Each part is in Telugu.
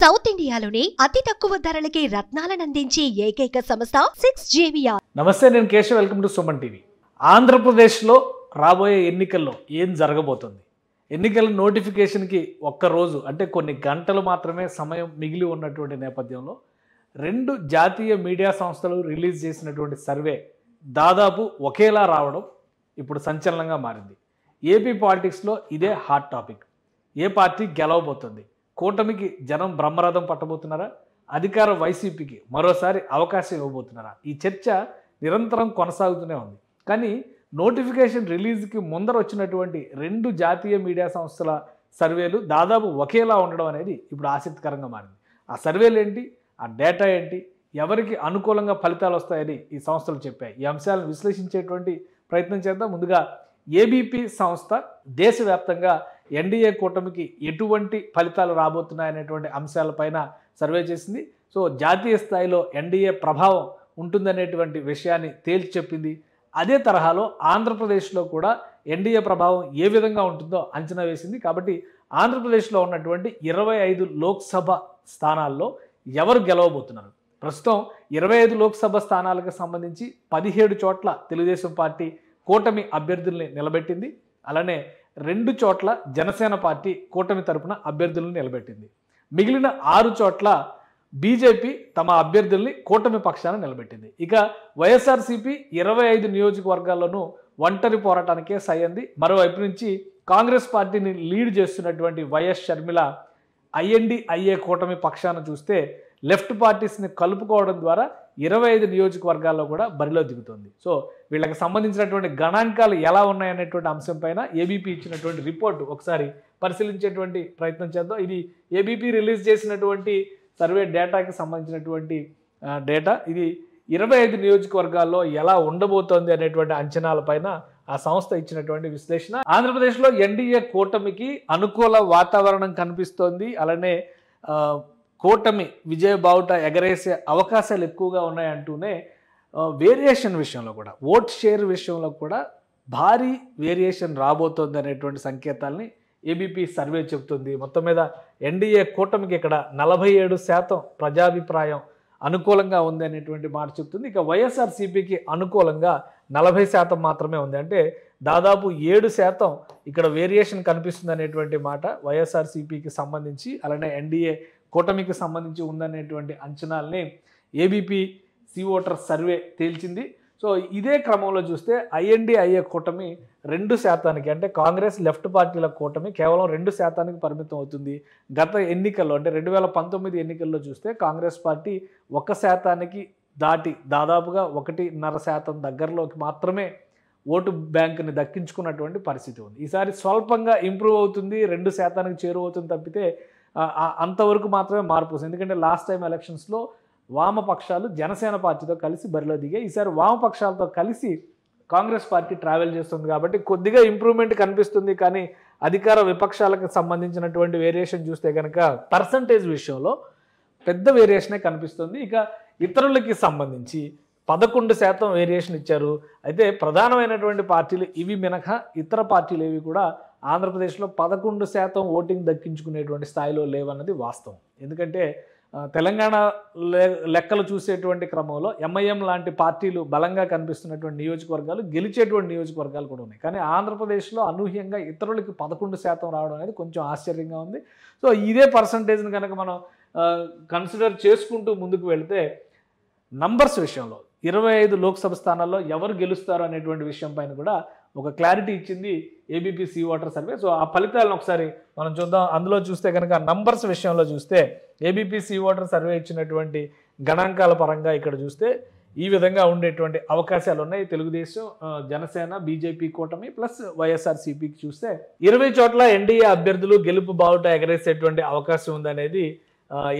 సౌత్ ఇండియాలోనే అతి తక్కువ ధరలకి రత్నాలను అందించే ఏకైక సంస్థ 6JVR. నమస్తే, నేను Keshav. Welcome to Suman TV. ఆంధ్రప్రదేశ్లో రాబోయే ఎన్నికల్లో ఏం జరగబోతుంది? ఎన్నికల నోటిఫికేషన్కి ఒక్కరోజు అంటే కొన్ని గంటలు మాత్రమే సమయం మిగిలి ఉన్నటువంటి నేపథ్యంలో రెండు జాతీయ మీడియా సంస్థలు రిలీజ్ చేసినటువంటి సర్వే దాదాపు ఒకేలా రావడం ఇప్పుడు సంచలనంగా మారింది. ఏపీ పాలిటిక్స్లో ఇదే హాట్ టాపిక్. ఏ పార్టీ గెలవబోతుంది? కూటమికి జనం బ్రహ్మరథం పట్టబోతున్నారా? అధికార వైసీపీకి మరోసారి అవకాశం ఇవ్వబోతున్నారా? ఈ చర్చ నిరంతరం కొనసాగుతూనే ఉంది. కానీ నోటిఫికేషన్ రిలీజ్కి ముందర వచ్చినటువంటి రెండు జాతీయ మీడియా సంస్థల సర్వేలు దాదాపు ఒకేలా ఉండడం అనేది ఇప్పుడు ఆసక్తికరంగా మారింది. ఆ సర్వేలు ఏంటి, ఆ డేటా ఏంటి, ఎవరికి అనుకూలంగా ఫలితాలు వస్తాయని ఈ సంస్థలు చెప్పాయి. ఈ అంశాలను విశ్లేషించేటువంటి ప్రయత్నం చేద్దాం. ముందుగా ఏబీపీ సంస్థ దేశవ్యాప్తంగా ఎన్డీఏ కూటమికి ఎటువంటి ఫలితాలు రాబోతున్నాయనేటువంటి అంశాలపైన సర్వే చేసింది. సో జాతీయ స్థాయిలో ఎన్డీఏ ప్రభావం ఉంటుందనేటువంటి విషయాన్ని తేల్చి చెప్పింది. అదే తరహాలో ఆంధ్రప్రదేశ్లో కూడా ఎన్డీఏ ప్రభావం ఏ విధంగా ఉంటుందో అంచనా వేసింది. కాబట్టి ఆంధ్రప్రదేశ్లో ఉన్నటువంటి 25 లోక్సభ స్థానాల్లో ఎవరు గెలవబోతున్నారు? ప్రస్తుతం 25 లోక్సభ స్థానాలకు సంబంధించి 17 చోట్ల తెలుగుదేశం పార్టీ కూటమి అభ్యర్థుల్ని నిలబెట్టింది. అలానే 2 చోట్ల జనసేన పార్టీ కూటమి తరపున అభ్యర్థులను నిలబెట్టింది. మిగిలిన 6 చోట్ల బీజేపీ తమ అభ్యర్థుల్ని కూటమి పక్షాన నిలబెట్టింది. ఇక వైఎస్ఆర్సీపీ 25 నియోజకవర్గాల్లోనూ ఒంటరి పోరాటానికే సయ్యంది. మరోవైపు నుంచి కాంగ్రెస్ పార్టీని లీడ్ చేస్తున్నటువంటి వైఎస్ షర్మిల ఐఎన్డీఐఏ కూటమి పక్షాన చూస్తే లెఫ్ట్ పార్టీస్ని కలుపుకోవడం ద్వారా 25 నియోజకవర్గాల్లో కూడా బరిలో దిగుతుంది. సో వీళ్ళకి సంబంధించినటువంటి గణాంకాలు ఎలా ఉన్నాయనేటువంటి అంశం పైన ఏబీపీ ఇచ్చినటువంటి రిపోర్టు ఒకసారి పరిశీలించేటువంటి ప్రయత్నం చేద్దాం. ఇది ఏబీపీ రిలీజ్ చేసినటువంటి సర్వే డేటాకి సంబంధించినటువంటి డేటా. ఇది 25 నియోజకవర్గాల్లో ఎలా ఉండబోతోంది అనేటువంటి అంచనాలపైన ఆ సంస్థ ఇచ్చినటువంటి విశ్లేషణ. ఆంధ్రప్రదేశ్లో ఎన్డీఏ కూటమికి అనుకూల వాతావరణం కనిపిస్తోంది. అలానే కూటమి విజయ బావుట ఎగరేసే అవకాశాలు ఎక్కువగా ఉన్నాయంటూనే వేరియేషన్ విషయంలో కూడా, ఓట్ షేర్ విషయంలో కూడా భారీ వేరియేషన్ రాబోతోంది అనేటువంటి సంకేతాలని ఏబీపీ సర్వే చెబుతుంది. మొత్తం మీద ఎన్డీఏ కూటమికి ఇక్కడ 47% ప్రజాభిప్రాయం అనుకూలంగా ఉంది అనేటువంటి మాట చెప్తుంది. ఇక వైఎస్ఆర్సీపీకి అనుకూలంగా 40% మాత్రమే ఉంది. అంటే దాదాపు 7% ఇక్కడ వేరియేషన్ కనిపిస్తుంది అనేటువంటి మాట వైఎస్ఆర్సీపీకి సంబంధించి, అలానే ఎన్డీఏ కూటమికి సంబంధించి ఉందనేటువంటి అంచనాల్ని ఏబీపీ సి ఓటర్ సర్వే తేల్చింది. సో ఇదే క్రమంలో చూస్తే ఐఎన్డీఐఏ కూటమి 2% అంటే కాంగ్రెస్ లెఫ్ట్ పార్టీల కూటమి కేవలం 2% పరిమితం అవుతుంది. గత ఎన్నికల్లో అంటే 2019 ఎన్నికల్లో చూస్తే కాంగ్రెస్ పార్టీ 1% దాటి దాదాపుగా 1.5% దగ్గరలోకి మాత్రమే ఓటు బ్యాంకుని దక్కించుకున్నటువంటి పరిస్థితి ఉంది. ఈసారి స్వల్పంగా ఇంప్రూవ్ అవుతుంది, 2% చేరువవుతుంది తప్పితే అంతవరకు మాత్రమే మార్పు వస్తుంది. ఎందుకంటే లాస్ట్ టైం ఎలక్షన్స్లో వామపక్షాలు జనసేన పార్టీతో కలిసి బరిలో దిగాయి. ఈసారి వామపక్షాలతో కలిసి కాంగ్రెస్ పార్టీ ట్రావెల్ చేస్తుంది కాబట్టి కొద్దిగా ఇంప్రూవ్మెంట్ కనిపిస్తుంది. కానీ అధికార విపక్షాలకు సంబంధించినటువంటి వేరియేషన్ చూస్తే కనుక పర్సంటేజ్ విషయంలో పెద్ద వేరియేషనే కనిపిస్తుంది. ఇక ఇతరులకి సంబంధించి 11% వేరియేషన్ ఇచ్చారు. అయితే ప్రధానమైనటువంటి పార్టీలు ఇవి మినహా ఇతర పార్టీలు ఏవి కూడా ఆంధ్రప్రదేశ్లో 11% ఓటింగ్ దక్కించుకునేటువంటి స్థాయిలో లేవన్నది వాస్తవం. ఎందుకంటే తెలంగాణ లెక్కలు చూసేటువంటి క్రమంలో ఎంఐఎం లాంటి పార్టీలు బలంగా కనిపిస్తున్నటువంటి నియోజకవర్గాలు, గెలిచేటువంటి నియోజకవర్గాలు కూడా ఉన్నాయి. కానీ ఆంధ్రప్రదేశ్లో అనూహ్యంగా ఇతరులకి 11% రావడం అనేది కొంచెం ఆశ్చర్యంగా ఉంది. సో ఇదే పర్సంటేజ్ని కనుక మనం కన్సిడర్ చేసుకుంటూ ముందుకు వెళితే నంబర్స్ విషయంలో 25 లోక్సభ స్థానాల్లో ఎవరు గెలుస్తారు అనేటువంటి విషయం పైన కూడా ఒక క్లారిటీ ఇచ్చింది ABP C voter survey. So ఆ ఫలితాలను ఒకసారి మనం చూద్దాం. అందులో చూస్తే కనుక నంబర్స్ విషయంలో చూస్తే ఏబీపీ సి ఓటర్ సర్వే ఇచ్చినటువంటి గణాంకాల పరంగా ఇక్కడ చూస్తే ఈ విధంగా ఉండేటువంటి అవకాశాలు ఉన్నాయి. తెలుగుదేశం, జనసేన, బీజేపీ కూటమి ప్లస్ వైఎస్ఆర్సీపీకి చూస్తే 20 చోట్ల ఎన్డీఏ అభ్యర్థులు గెలుపు బావుట ఎగరేసేటువంటి అవకాశం ఉందనేది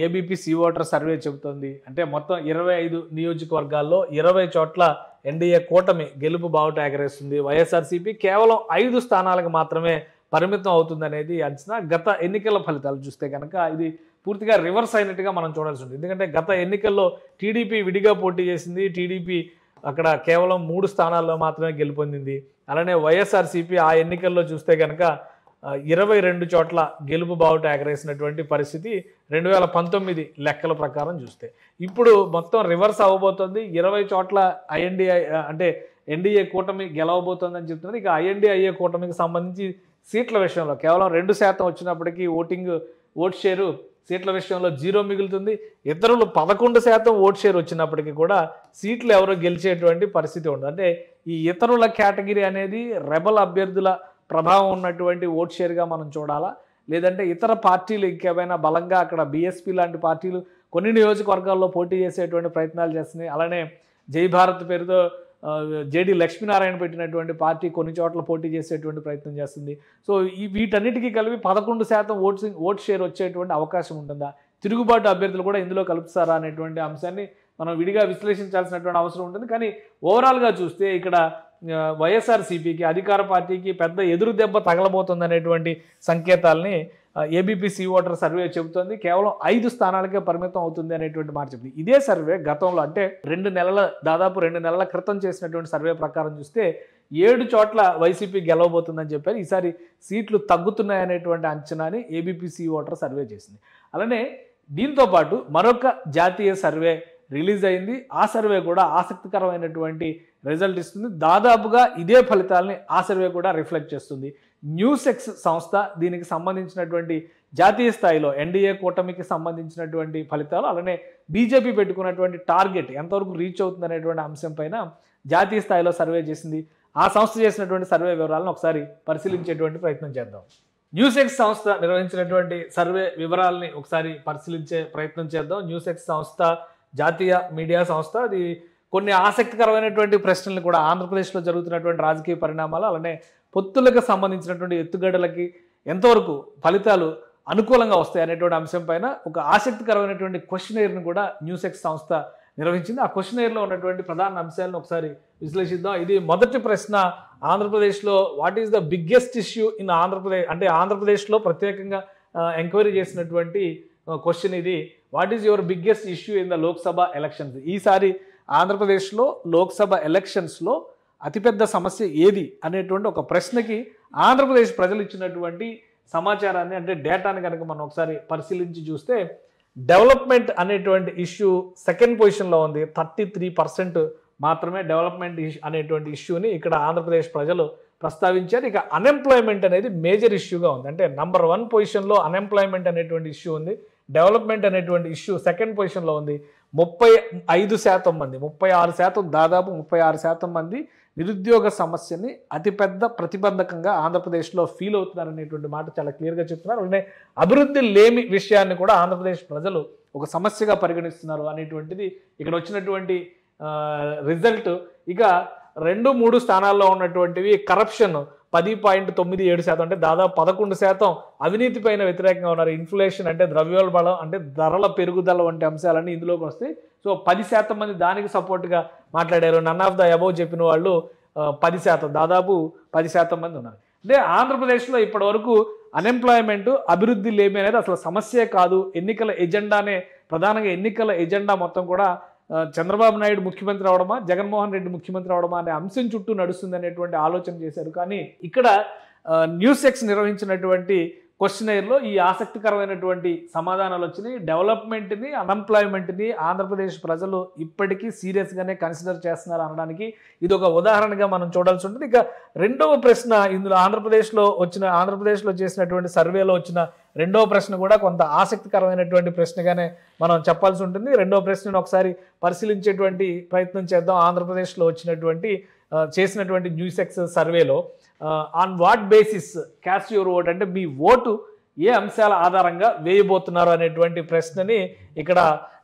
ఏబీపీ సి ఓటర్ సర్వే చెబుతోంది. అంటే మొత్తం 25 నియోజకవర్గాల్లో 20 చోట్ల ఎన్డీఏ కూటమి గెలుపు బావుట ఎగరేస్తుంది. వైఎస్ఆర్సీపీ కేవలం 5 స్థానాలకు మాత్రమే పరిమితం అవుతుందనేది అంచనా. గత ఎన్నికల ఫలితాలు చూస్తే కనుక ఇది పూర్తిగా రివర్స్ అయినట్టుగా మనం చూడాల్సి ఉంటుంది. ఎందుకంటే గత ఎన్నికల్లో టీడీపీ విడిగా పోటీ చేసింది. టీడీపీ అక్కడ కేవలం 3 స్థానాల్లో మాత్రమే గెలుపొందింది. అలానే వైఎస్ఆర్సీపీ ఆ ఎన్నికల్లో చూస్తే కనుక 22 చోట్ల గెలుపు బావుట ఎగరేసినటువంటి పరిస్థితి 2019 లెక్కల ప్రకారం చూస్తే. ఇప్పుడు మొత్తం రివర్స్ అవ్వబోతుంది. 20 చోట్ల ఐఎన్డీఐ అంటే ఎన్డీఏ కూటమి గెలవబోతోందని చెప్తున్నారు. ఇక ఐఎన్డీఐఏ కూటమికి సంబంధించి సీట్ల విషయంలో కేవలం 2% వచ్చినప్పటికీ ఓట్ షేరు సీట్ల విషయంలో 0 మిగులుతుంది. ఇతరులు 11% ఓట్ షేర్ వచ్చినప్పటికీ కూడా సీట్లు ఎవరో గెలిచేటువంటి పరిస్థితి ఉండదు. అంటే ఈ ఇతరుల కేటగిరీ అనేది రెబల్ అభ్యర్థుల ప్రభావం ఉన్నటువంటి ఓట్ షేర్గా మనం చూడాలా, లేదంటే ఇతర పార్టీలు ఇంకేమైనా బలంగా అక్కడ బీఎస్పీ లాంటి పార్టీలు కొన్ని నియోజకవర్గాల్లో పోటీ చేసేటువంటి ప్రయత్నాలు చేస్తున్నాయి. అలానే జై భారత్ పేరుతో జేడి లక్ష్మీనారాయణ పెట్టినటువంటి పార్టీ కొన్ని చోట్ల పోటీ చేసేటువంటి ప్రయత్నం చేస్తుంది. సో వీటన్నిటికీ కలిపి 11% ఓట్ షేర్ వచ్చేటువంటి అవకాశం ఉంటుందా, తిరుగుబాటు అభ్యర్థులు కూడా ఇందులో కలుపుతారా అనేటువంటి అంశాన్ని మనం విడిగా విశ్లేషించాల్సినటువంటి అవసరం ఉంటుంది. కానీ ఓవరాల్గా చూస్తే ఇక్కడ వైఎస్ఆర్సీపీకి అధికార పార్టీకి పెద్ద ఎదురు దెబ్బ తగలబోతుంది అనేటువంటి సంకేతాలని ఏబీపీ ఓటర్ సర్వే చెబుతోంది. కేవలం 5 స్థానాలకే పరిమితం అవుతుంది అనేటువంటి మాట చెప్తుంది. ఇదే సర్వే గతంలో అంటే దాదాపు 2 నెలల క్రితం చేసినటువంటి సర్వే ప్రకారం చూస్తే 7 చోట్ల వైసీపీ గెలవబోతుందని చెప్పారు. ఈసారి సీట్లు తగ్గుతున్నాయనేటువంటి అంచనాని ఏబీపీ ఓటర్ సర్వే చేసింది. అలానే దీంతో పాటు మరొక జాతీయ సర్వే రిలీజ్ అయింది. ఆ సర్వే కూడా ఆసక్తికరమైనటువంటి రిజల్ట్ ఇస్తుంది. దాదాపుగా ఇదే ఫలితాలని ఆ సర్వే కూడా రిఫ్లెక్ట్ చేస్తుంది. న్యూసెక్స్ సంస్థ దీనికి సంబంధించినటువంటి జాతీయ స్థాయిలో ఎన్డీఏ కూటమికి సంబంధించినటువంటి ఫలితాలు, అలానే బీజేపీ పెట్టుకున్నటువంటి టార్గెట్ ఎంతవరకు రీచ్ అవుతుంది అనేటువంటి అంశం పైన జాతీయ స్థాయిలో సర్వే చేసింది. ఆ సంస్థ చేసినటువంటి సర్వే వివరాలను ఒకసారి పరిశీలించేటువంటి ప్రయత్నం చేద్దాం. న్యూసెక్స్ సంస్థ నిర్వహించినటువంటి సర్వే వివరాలని ఒకసారి పరిశీలించే ప్రయత్నం చేద్దాం. న్యూసెక్స్ సంస్థ జాతీయ మీడియా సంస్థ. అది కొన్ని ఆసక్తికరమైనటువంటి ప్రశ్నలు కూడా ఆంధ్రప్రదేశ్లో జరుగుతున్నటువంటి రాజకీయ పరిణామాలు, అలానే పొత్తులకు సంబంధించినటువంటి ఎత్తుగడలకి ఎంతవరకు ఫలితాలు అనుకూలంగా వస్తాయి అనేటువంటి అంశం పైన ఒక ఆసక్తికరమైనటువంటి క్వశ్చనైర్ను కూడా న్యూసెక్స్ సంస్థ నిర్వహించింది. ఆ క్వశ్చనైర్లో ఉన్నటువంటి ప్రధాన అంశాలను ఒకసారి విశ్లేషిద్దాం. ఇది మొదటి ప్రశ్న, ఆంధ్రప్రదేశ్లో what is the biggest issue in Andhra Pradesh, అంటే ఆంధ్రప్రదేశ్లో ప్రత్యేకంగా ఎంక్వైరీ చేసినటువంటి క్వశ్చన్ ఇది. What is your biggest issue in the Lok Sabha elections? ఈసారి ఆంధ్రప్రదేశ్లో లోక్సభ ఎలక్షన్స్లో అతిపెద్ద సమస్య ఏది అనేటువంటి ఒక ప్రశ్నకి ఆంధ్రప్రదేశ్ ప్రజలు ఇచ్చినటువంటి సమాచారాన్ని అంటే డేటాని కనుక మనం ఒకసారి పరిశీలించి చూస్తే డెవలప్మెంట్ అనేటువంటి ఇష్యూ సెకండ్ పొజిషన్లో ఉంది. 33% మాత్రమే డెవలప్మెంట్ అనేటువంటి ఇష్యూని ఇక్కడ ఆంధ్రప్రదేశ్ ప్రజలు ప్రస్తావించారు. ఇక అన్ఎంప్లాయ్మెంట్ అనేది మేజర్ ఇష్యూగా ఉంది. అంటే నంబర్ 1 పొజిషన్లో అన్ఎంప్లాయ్మెంట్ అనేటువంటి ఇష్యూ ఉంది. డెవలప్మెంట్ అనేటువంటి ఇష్యూ సెకండ్ పొజిషన్లో ఉంది. 35% మంది 36% దాదాపు 36% మంది నిరుద్యోగ సమస్యని అతిపెద్ద ప్రతిబంధకంగా ఆంధ్రప్రదేశ్లో ఫీల్ అవుతున్నారు అనేటువంటి మాట చాలా క్లియర్గా చెప్తున్నారు. అలానే అభివృద్ధి లేమి విషయాన్ని కూడా ఆంధ్రప్రదేశ్ ప్రజలు ఒక సమస్యగా పరిగణిస్తున్నారు అనేటువంటిది ఇక్కడ వచ్చినటువంటి రిజల్ట్. ఇక 2-3 స్థానాల్లో ఉన్నటువంటివి కరప్షన్ 10.97%, అంటే దాదాపు 11% అవినీతి పైన వ్యతిరేకంగా ఉన్నారు. ఇన్ఫ్లేషన్ అంటే ద్రవ్యోల్బణం అంటే ధరల పెరుగుదల వంటి అంశాలన్నీ ఇందులోకి వస్తాయి. సో 10% మంది దానికి సపోర్ట్గా మాట్లాడారు. నన్ ఆఫ్ ద అబౌవ్ చెప్పిన వాళ్ళు 10%, దాదాపు 10% మంది ఉన్నారు. అంటే ఆంధ్రప్రదేశ్లో ఇప్పటి వరకు అన్ఎంప్లాయ్మెంట్ అభివృద్ధి లేమి అనేది అసలు సమస్యే కాదు. ఎన్నికల ఎజెండానే ప్రధానంగా ఎన్నికల ఎజెండా మొత్తం కూడా చంద్రబాబు నాయుడు ముఖ్యమంత్రి అవడమా, జగన్మోహన్ రెడ్డి ముఖ్యమంత్రి అవడమా అనే అంశం చుట్టూ నడుస్తుంది అనేటువంటి ఆలోచన చేశారు. కానీ ఇక్కడ న్యూసెక్స్ నిర్వహించినటువంటి క్వశ్చనైర్లో ఈ ఆసక్తికరమైనటువంటి సమాధానాలు వచ్చినాయి. డెవలప్మెంట్ని అన్ఎంప్లాయ్మెంట్ని ఆంధ్రప్రదేశ్ ప్రజలు ఇప్పటికీ సీరియస్గానే కన్సిడర్ చేస్తున్నారు అనడానికి ఇది ఒక ఉదాహరణగా మనం చూడాల్సి ఉంటుంది. ఇక రెండవ ప్రశ్న ఇందులో ఆంధ్రప్రదేశ్లో చేసినటువంటి సర్వేలో వచ్చిన రెండవ ప్రశ్న కూడా కొంత ఆసక్తికరమైనటువంటి ప్రశ్నగానే మనం చెప్పాల్సి ఉంటుంది. రెండవ ప్రశ్నను ఒకసారి పరిశీలించేటువంటి ప్రయత్నం చేద్దాం. ఆంధ్రప్రదేశ్లో చేసినటువంటి న్యూసెక్స్ సర్వేలో on what basis caste your vote, అంటే మీ ఓటు ఏ అంశాల ఆధారంగా వేయబోతున్నారు అనేటువంటి ప్రశ్నని ఇక్కడ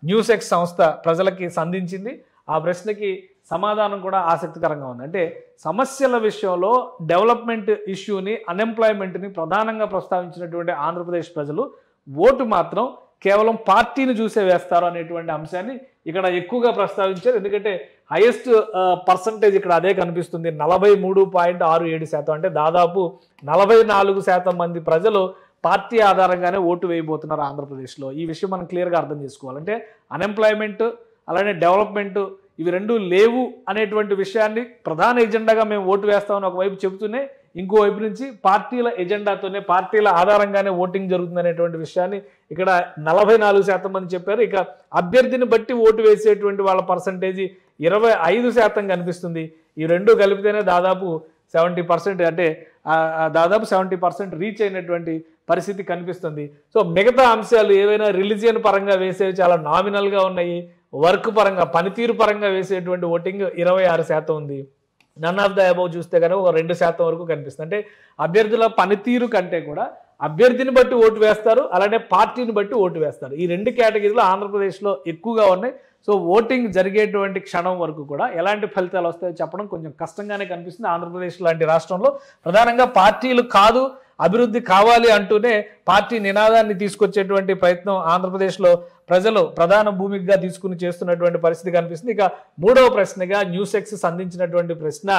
న్యూసెక్స్ సంస్థ ప్రజలకి సంధించింది. ఆ ప్రశ్నకి సమాధానం కూడా ఆసక్తికరంగా ఉంది. అంటే సమస్యల విషయంలో డెవలప్మెంట్ ఇష్యూని అన్ఎంప్లాయ్మెంట్ని ప్రధానంగా ప్రస్తావించినటువంటి ఆంధ్రప్రదేశ్ ప్రజలు ఓటు మాత్రం కేవలం పార్టీని చూసే వేస్తారు అనేటువంటి అంశాన్ని ఇక్కడ ఎక్కువగా ప్రస్తావించారు. ఎందుకంటే హైయెస్ట్ పర్సంటేజ్ ఇక్కడ అదే కనిపిస్తుంది. 43.67%, అంటే దాదాపు 44% మంది ప్రజలు పార్టీ ఆధారంగానే ఓటు వేయబోతున్నారు ఆంధ్రప్రదేశ్లో. ఈ విషయం మనం క్లియర్గా అర్థం చేసుకోవాలంటే అన్ఎంప్లాయ్మెంట్ అలానే డెవలప్మెంట్ ఇవి రెండు లేవు అనేటువంటి విషయాన్ని ప్రధాన ఎజెండాగా మేము ఓటు వేస్తామని ఒకవైపు చెబుతూనే ఇంకోవైపు నుంచి పార్టీల ఎజెండాతోనే పార్టీల ఆధారంగానే ఓటింగ్ జరుగుతుందనేటువంటి విషయాన్ని ఇక్కడ 44% మంది చెప్పారు. ఇక అభ్యర్థిని బట్టి ఓటు వేసేటువంటి వాళ్ళ పర్సంటేజ్ 25% కనిపిస్తుంది. ఈ రెండు కలిపితేనే దాదాపు 70%, అంటే దాదాపు 70% రీచ్ అయినటువంటి పరిస్థితి కనిపిస్తుంది. సో మిగతా అంశాలు ఏవైనా రిలీజియన్ పరంగా వేసేవి చాలా నామినల్గా ఉన్నాయి. వర్క్ పరంగా పనితీరు పరంగా వేసేటువంటి ఓటింగ్ 26% ఉంది. నన్ ఆఫ్ ద అబౌవ్ చూస్తే కనుక ఒక 2% వరకు కనిపిస్తుంది. అంటే అభ్యర్థుల పనితీరు కంటే కూడా అభ్యర్థిని బట్టి ఓటు వేస్తారు, అలానే పార్టీని బట్టి ఓటు వేస్తారు. ఈ రెండు కేటగిరీలు ఆంధ్రప్రదేశ్లో ఎక్కువగా ఉన్నాయి. సో ఓటింగ్ జరిగేటువంటి క్షణం వరకు కూడా ఎలాంటి ఫలితాలు వస్తాయో చెప్పడం కొంచెం కష్టంగానే కనిపిస్తుంది. ఆంధ్రప్రదేశ్ లాంటి రాష్ట్రంలో ప్రధానంగా పార్టీలు కాదు అభివృద్ధి కావాలి అంటూనే పార్టీ నినాదాన్ని తీసుకొచ్చేటువంటి ప్రయత్నం ఆంధ్రప్రదేశ్లో ప్రజలు ప్రధాన భూమికగా తీసుకుని చేస్తున్నటువంటి పరిస్థితి కనిపిస్తుంది. ఇక మూడవ ప్రశ్నగా న్యూస్ ఎక్స్ సంధించినటువంటి ప్రశ్న,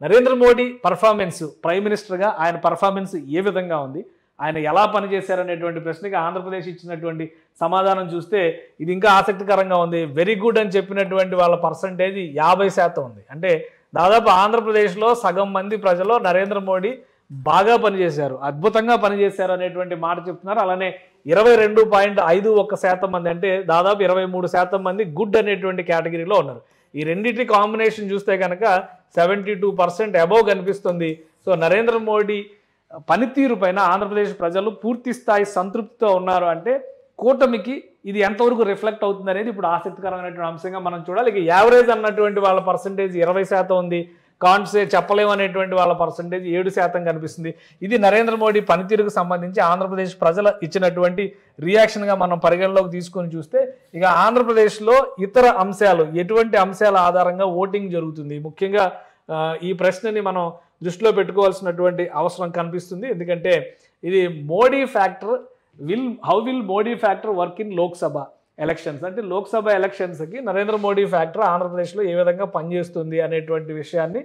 నరేంద్ర మోడీ పర్ఫార్మెన్స్, ప్రైమ్ మినిస్టర్గా ఆయన పర్ఫార్మెన్స్ ఏ విధంగా ఉంది, ఆయన ఎలా పనిచేశారనేటువంటి ప్రశ్నకి ఆంధ్రప్రదేశ్ ఇచ్చినటువంటి సమాధానం చూస్తే ఇది ఇంకా ఆసక్తికరంగా ఉంది. వెరీ గుడ్ అని చెప్పినటువంటి వాళ్ళ పర్సంటేజ్ 50% ఉంది. అంటే దాదాపు ఆంధ్రప్రదేశ్లో సగం మంది ప్రజలు నరేంద్ర మోడీ బాగా పనిచేశారు, అద్భుతంగా పనిచేశారు అనేటువంటి మాట చెప్తున్నారు. అలానే 22.51% మంది, అంటే దాదాపు 23% మంది గుడ్ అనేటువంటి కేటగిరీలో ఉన్నారు. ఈ రెండింటి కాంబినేషన్ చూస్తే కనుక 72% అబౌవ్ కనిపిస్తుంది. సో నరేంద్ర మోడీ పనితీరు పైన ఆంధ్రప్రదేశ్ ప్రజలు పూర్తి స్థాయి సంతృప్తితో ఉన్నారు. అంటే కూటమికి ఇది ఎంతవరకు రిఫ్లెక్ట్ అవుతుంది అనేది ఇప్పుడు ఆసక్తికరమైనటువంటి అంశంగా మనం చూడాలి. ఇక యావరేజ్ అన్నటువంటి వాళ్ళ పర్సంటేజ్ 20% ఉంది. కాన్సే చెప్పలేము అనేటువంటి వాళ్ళ పర్సంటేజ్ 7% కనిపిస్తుంది. ఇది నరేంద్ర మోడీ పనితీరుకు సంబంధించి ఆంధ్రప్రదేశ్ ప్రజలు ఇచ్చినటువంటి రియాక్షన్గా మనం పరిగణలోకి తీసుకొని చూస్తే, ఇక ఆంధ్రప్రదేశ్లో ఇతర అంశాలు ఎటువంటి అంశాల ఆధారంగా ఓటింగ్ జరుగుతుంది, ముఖ్యంగా ఈ ప్రశ్నని మనం దృష్టిలో పెట్టుకోవాల్సినటువంటి అవసరం కనిపిస్తుంది. ఎందుకంటే ఇది Modi factor how will Modi factor work in Lok Sabha elections, అంటే లోక్సభ ఎలక్షన్స్కి నరేంద్ర మోడీ ఫ్యాక్టర్ ఆంధ్రప్రదేశ్లో ఏ విధంగా పనిచేస్తుంది అనేటువంటి విషయాన్ని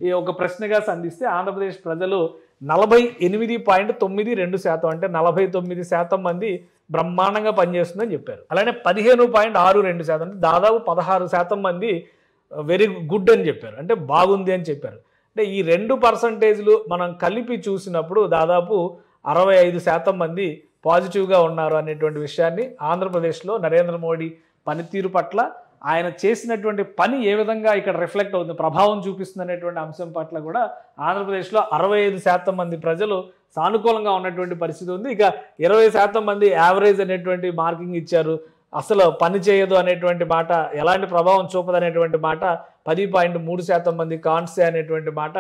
ఈ ఒక ప్రశ్నగా సంధిస్తే ఆంధ్రప్రదేశ్ ప్రజలు 48.92%, అంటే 49% మంది బ్రహ్మాండంగా పనిచేస్తుందని చెప్పారు. అలానే 15.62%, అంటే దాదాపు 16% మంది వెరీ గుడ్ అని చెప్పారు, అంటే బాగుంది అని చెప్పారు. అంటే ఈ రెండు పర్సంటేజ్లు మనం కలిపి చూసినప్పుడు దాదాపు 65% మంది పాజిటివ్గా ఉన్నారు అనేటువంటి విషయాన్ని ఆంధ్రప్రదేశ్లో నరేంద్ర మోడీ పనితీరు పట్ల ఆయన చేసినటువంటి పని ఏ విధంగా ఇక్కడ రిఫ్లెక్ట్ అవుతుంది, ప్రభావం చూపిస్తుంది అనేటువంటి అంశం పట్ల కూడా ఆంధ్రప్రదేశ్లో 65% మంది ప్రజలు సానుకూలంగా ఉన్నటువంటి పరిస్థితి ఉంది. ఇక 20% మంది యావరేజ్ అనేటువంటి మార్కింగ్ ఇచ్చారు. అసలు పని చేయదు అనేటువంటి మాట, ఎలాంటి ప్రభావం చూపదు అనేటువంటి మాట 10.3% మంది, కాన్సే అనేటువంటి మాట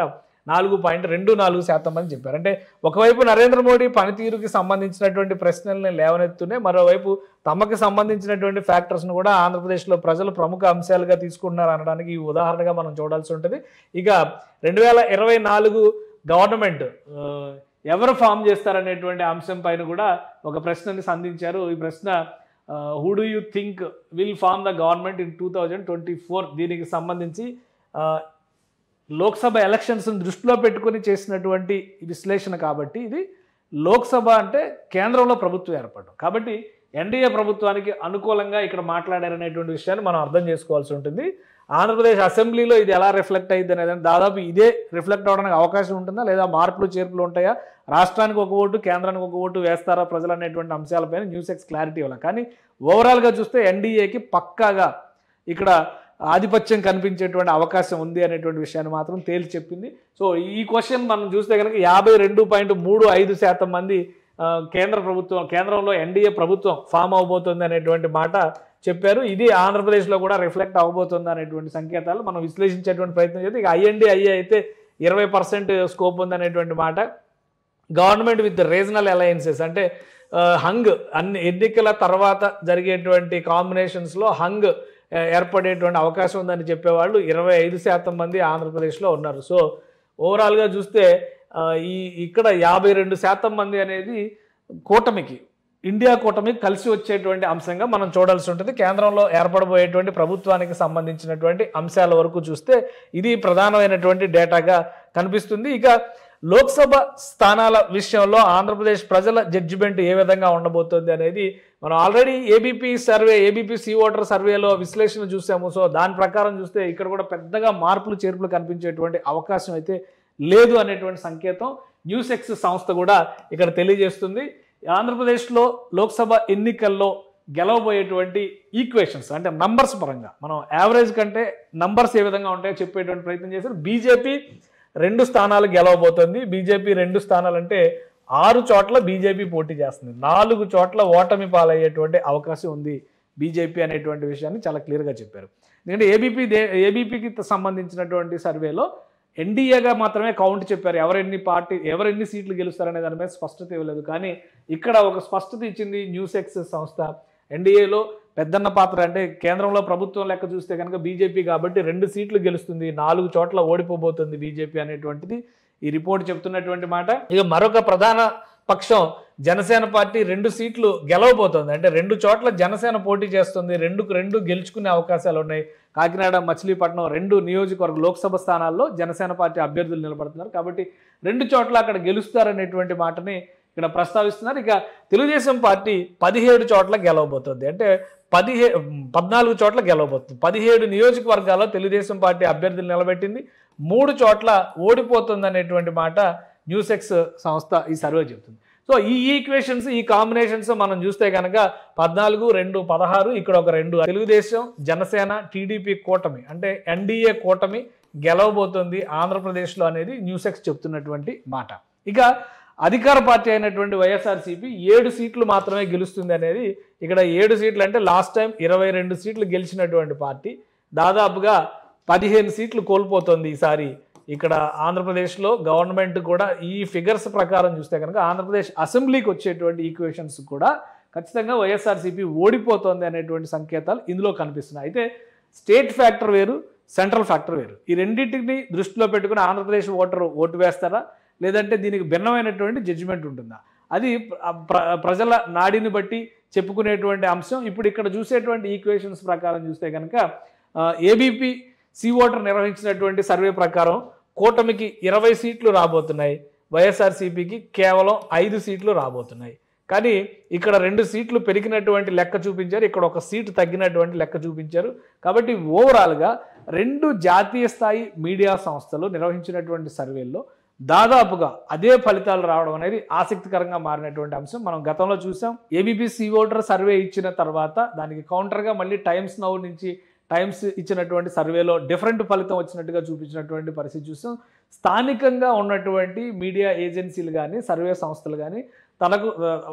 4.24% మంది చెప్పారు. అంటే ఒకవైపు నరేంద్ర మోడీ పనితీరుకి సంబంధించినటువంటి ప్రశ్నల్ని లేవనెత్తునే, మరోవైపు తమకు సంబంధించినటువంటి ఫ్యాక్టర్స్ను కూడా ఆంధ్రప్రదేశ్లో ప్రజలు ప్రముఖ అంశాలుగా తీసుకుంటున్నారు అనడానికి ఈ ఉదాహరణగా మనం చూడాల్సి ఉంటుంది. ఇక 2024 గవర్నమెంట్ ఎవరు ఫామ్ చేస్తారనేటువంటి అంశం పైన కూడా ఒక ప్రశ్నని సంధించారు. ఈ ప్రశ్న, who do you think will form the government in 2024, దీనికి సంబంధించి లోక్సభ ఎలక్షన్స్ని దృష్టిలో పెట్టుకుని చేసినటువంటి విశ్లేషణ. కాబట్టి ఇది లోక్సభ అంటే కేంద్రంలో ప్రభుత్వం ఏర్పడడం, కాబట్టి ఎన్డీఏ ప్రభుత్వానికి అనుకూలంగా ఇక్కడ మాట్లాడారనేటువంటి విషయాన్ని మనం అర్థం చేసుకోవాల్సి ఉంటుంది. ఆంధ్రప్రదేశ్ అసెంబ్లీలో ఇది ఎలా రిఫ్లెక్ట్ అయ్యింది అనేది దాదాపు ఇదే రిఫ్లెక్ట్ అవడానికి అవకాశం ఉంటుందా, లేదా మార్పులు చేర్పులు ఉంటాయా, రాష్ట్రానికి ఒక ఓటు కేంద్రానికి ఒక ఓటు వేస్తారా ప్రజలు అనేటువంటి అంశాలపైన న్యూస్ ఎక్స్ క్లారిటీ ఇవ్వాలి. కానీ ఓవరాల్గా చూస్తే ఎన్డీఏకి పక్కాగా ఇక్కడ ఆధిపత్యం కనిపించేటువంటి అవకాశం ఉంది అనేటువంటి విషయాన్ని మాత్రం తేల్చి చెప్పింది. సో ఈ క్వశ్చన్ మనం చూస్తే కనుక 52.35% మంది కేంద్రంలో ఎన్డీఏ ప్రభుత్వం ఫామ్ అవబోతుంది అనేటువంటి మాట చెప్పారు. ఇది ఆంధ్రప్రదేశ్లో కూడా రిఫ్లెక్ట్ అవబోతుంది అనేటువంటి సంకేతాలు మనం విశ్లేషించేటువంటి ప్రయత్నం చేస్తే, ఇక ఐఎన్డీఐఏ అయితే 20% స్కోప్ ఉంది అనేటువంటి మాట. గవర్నమెంట్ విత్ రీజనల్ అలయన్సెస్, అంటే హంగ్ అన్ని ఎన్నికల తర్వాత జరిగేటువంటి కాంబినేషన్స్లో హంగ్ ఏర్పడేటువంటి అవకాశం ఉందని చెప్పేవాళ్ళు 25% మంది ఆంధ్రప్రదేశ్లో ఉన్నారు. సో ఓవరాల్గా చూస్తే ఇక్కడ 52% మంది అనేది కూటమికి, ఇండియా కూటమికి కలిసి వచ్చేటువంటి అంశంగా మనం చూడాల్సి ఉంటుంది. కేంద్రంలో ఏర్పడబోయేటువంటి ప్రభుత్వానికి సంబంధించినటువంటి అంశాల వరకు చూస్తే ఇది ప్రధానమైనటువంటి డేటాగా కనిపిస్తుంది. ఇక లోక్సభ స్థానాల విషయంలో ఆంధ్రప్రదేశ్ ప్రజల జడ్జిమెంట్ ఏ విధంగా ఉండబోతోంది అనేది మనం ఆల్రెడీ ఏబీపీ సి ఓటర్ సర్వేలో విశ్లేషణ చూసాము. సో దాని ప్రకారం చూస్తే ఇక్కడ కూడా పెద్దగా మార్పులు చేర్పులు కనిపించేటువంటి అవకాశం అయితే లేదు అనేటువంటి సంకేతం న్యూస్ ఎక్స్ సంస్థ కూడా ఇక్కడ తెలియజేస్తుంది. ఆంధ్రప్రదేశ్లో లోక్సభ ఎన్నికల్లో గెలవబోయేటువంటి ఈక్వేషన్స్ అంటే నంబర్స్ పరంగా మనం యావరేజ్ కంటే నంబర్స్ ఏ విధంగా ఉంటాయో చెప్పేటువంటి ప్రయత్నం చేశారు. బీజేపీ 2 స్థానాలు గెలవబోతుంది. బీజేపీ 2 స్థానాలు అంటే 6 చోట్ల బీజేపీ పోటీ చేస్తుంది. 4 చోట్ల ఓటమి పాలయ్యేటువంటి అవకాశం ఉంది బీజేపీ అనేటువంటి విషయాన్ని చాలా క్లియర్గా చెప్పారు. ఎందుకంటే ఏబీపీకి సంబంధించినటువంటి సర్వేలో ఎన్డీఏగా మాత్రమే కౌంట్ చెప్పారు. ఎవరెన్ని సీట్లు గెలుస్తారనే దాని మీద స్పష్టత ఇవ్వలేదు. కానీ ఇక్కడ ఒక స్పష్టత ఇచ్చింది న్యూస్ ఎక్స్ సంస్థ. ఎన్డీఏలో పెద్దన్న పాత్ర అంటే కేంద్రంలో ప్రభుత్వం లెక్క చూస్తే కనుక బీజేపీ కాబట్టి 2 సీట్లు గెలుస్తుంది, 4 చోట్ల ఓడిపోబోతుంది బీజేపీ అనేటువంటిది ఈ రిపోర్ట్ చెప్తున్నటువంటి మాట. ఇక మరొక ప్రధాన పక్షం జనసేన పార్టీ 2 సీట్లు గెలవబోతోంది. అంటే 2 చోట్ల జనసేన పోటీ చేస్తుంది. 2 గెలుచుకునే అవకాశాలు ఉన్నాయి. కాకినాడ, మచిలీపట్నం 2 నియోజకవర్గ లోక్సభ స్థానాల్లో జనసేన పార్టీ అభ్యర్థులు నిలబడుతున్నారు. కాబట్టి 2 చోట్ల అక్కడ గెలుస్తారనేటువంటి మాటని ఇక్కడ ప్రస్తావిస్తున్నారు. ఇక తెలుగుదేశం పార్టీ 17 చోట్ల గెలవబోతోంది. అంటే 14 చోట్ల గెలవబోతుంది. 17 నియోజకవర్గాల్లో తెలుగుదేశం పార్టీ అభ్యర్థులు నిలబెట్టింది. 3 చోట్ల ఓడిపోతుంది అనేటువంటి మాట న్యూస్ ఎక్స్ సంస్థ ఈ సర్వే చెప్తుంది. సో ఈ ఈక్వేషన్స్, ఈ కాంబినేషన్స్ మనం చూస్తే కనుక 14, 2, 16, ఇక్కడ ఒక 2 తెలుగుదేశం, జనసేన, టీడీపీ కూటమి అంటే ఎన్డీఏ కూటమి గెలవబోతుంది ఆంధ్రప్రదేశ్లో అనేది న్యూస్ ఎక్స్ చెప్తున్నటువంటి మాట. ఇక అధికార పార్టీ అయినటువంటి వైఎస్ఆర్సీపీ 7 సీట్లు మాత్రమే గెలుస్తుంది అనేది ఇక్కడ 7 సీట్లు అంటే లాస్ట్ టైం 22 సీట్లు గెలిచినటువంటి పార్టీ దాదాపుగా 15 సీట్లు కోల్పోతుంది ఈసారి. ఇక్కడ ఆంధ్రప్రదేశ్లో గవర్నమెంట్ కూడా ఈ ఫిగర్స్ ప్రకారం చూస్తే కనుక ఆంధ్రప్రదేశ్ అసెంబ్లీకి వచ్చేటువంటి ఈక్వేషన్స్ కూడా ఖచ్చితంగా వైఎస్ఆర్సీపీ ఓడిపోతుంది అనేటువంటి సంకేతాలు ఇందులో కనిపిస్తున్నాయి. అయితే స్టేట్ ఫ్యాక్టర్ వేరు, సెంట్రల్ ఫ్యాక్టర్ వేరు. ఈ రెండింటిని దృష్టిలో పెట్టుకుని ఆంధ్రప్రదేశ్ ఓటు వేస్తారా, లేదంటే దీనికి భిన్నమైనటువంటి జడ్జిమెంట్ ఉంటుందా, అది ప్రజల నాడిని బట్టి చెప్పుకునేటువంటి అంశం. ఇప్పుడు ఇక్కడ చూసేటువంటి ఈక్వేషన్స్ ప్రకారం చూస్తే కనుక ఏబీపీ సి ఓటర్ నిర్వహించినటువంటి సర్వే ప్రకారం కూటమికి 20 సీట్లు రాబోతున్నాయి, వైఎస్ఆర్సీపీకి కేవలం 5 సీట్లు రాబోతున్నాయి. కానీ ఇక్కడ 2 సీట్లు పెరిగినటువంటి లెక్క చూపించారు, ఇక్కడ 1 సీటు తగ్గినటువంటి లెక్క చూపించారు. కాబట్టి ఓవరాల్గా 2 జాతీయ స్థాయి మీడియా సంస్థలు నిర్వహించినటువంటి సర్వేల్లో దాదాపుగా అదే ఫలితాలు రావడం అనేది ఆసక్తికరంగా మారినటువంటి అంశం. మనం గతంలో చూసాం. ఏబీపీ సి ఓటర్ సర్వే ఇచ్చిన తర్వాత దానికి కౌంటర్గా మళ్ళీ టైమ్స్ నౌ నుంచి టైమ్స్ ఇచ్చినటువంటి సర్వేలో డిఫరెంట్ ఫలితం వచ్చినట్టుగా చూపించినటువంటి పరిస్థితి చూసాం. స్థానికంగా ఉన్నటువంటి మీడియా ఏజెన్సీలు కానీ సర్వే సంస్థలు కానీ తనకు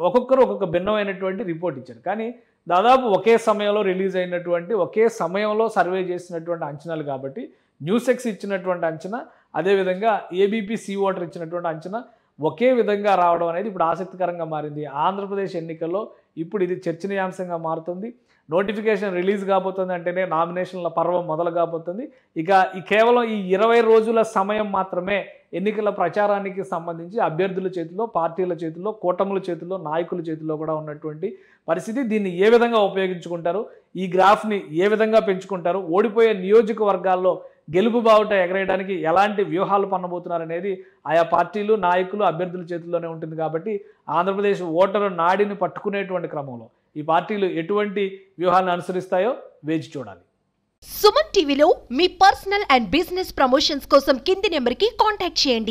ఒక్కొక్కరు ఒక్కొక్క భిన్నమైనటువంటి రిపోర్ట్ ఇచ్చారు. కానీ దాదాపు ఒకే సమయంలో రిలీజ్ అయినటువంటి, ఒకే సమయంలో సర్వే చేసినటువంటి అంచనాలు కాబట్టి న్యూస్ ఎక్స్ ఇచ్చినటువంటి అంచనా, అదేవిధంగా ఏబీపీ సి ఓటర్ ఇచ్చినటువంటి అంచనా ఒకే విధంగా రావడం అనేది ఇప్పుడు ఆసక్తికరంగా మారింది. ఆంధ్రప్రదేశ్ ఎన్నికల్లో ఇప్పుడు ఇది చర్చనీయాంశంగా మారుతుంది. నోటిఫికేషన్ రిలీజ్ కాబోతుంది అంటేనే నామినేషన్ల పర్వం మొదలు కాబోతుంది. ఇక కేవలం ఈ 20 రోజుల సమయం మాత్రమే ఎన్నికల ప్రచారానికి సంబంధించి అభ్యర్థుల చేతిలో, పార్టీల చేతిలో, కూటముల చేతిలో, నాయకుల చేతిలో కూడా ఉన్నటువంటి పరిస్థితి. దీన్ని ఏ విధంగా ఉపయోగించుకుంటారు, ఈ గ్రాఫ్ని ఏ విధంగా పెంచుకుంటారు, ఓడిపోయే నియోజకవర్గాల్లో గెలుపు బావుట ఎగరేయడానికి ఎలాంటి వ్యూహాలు పన్నబోతున్నారు అనేది ఆయా పార్టీలు, నాయకులు, అభ్యర్థుల చేతుల్లోనే ఉంటుంది. కాబట్టి ఆంధ్రప్రదేశ్ ఓటరు నాడిని పట్టుకునేటువంటి క్రమంలో ఈ పార్టీలు ఎటువంటి వ్యూహాలను అనుసరిస్తాయో వేచి చూడాలి. సుమన్ టీవీలో మీ పర్సనల్ అండ్ బిజినెస్ ప్రమోషన్స్ కోసం కింది నెంబర్కి కాంటాక్ట్ చేయండి.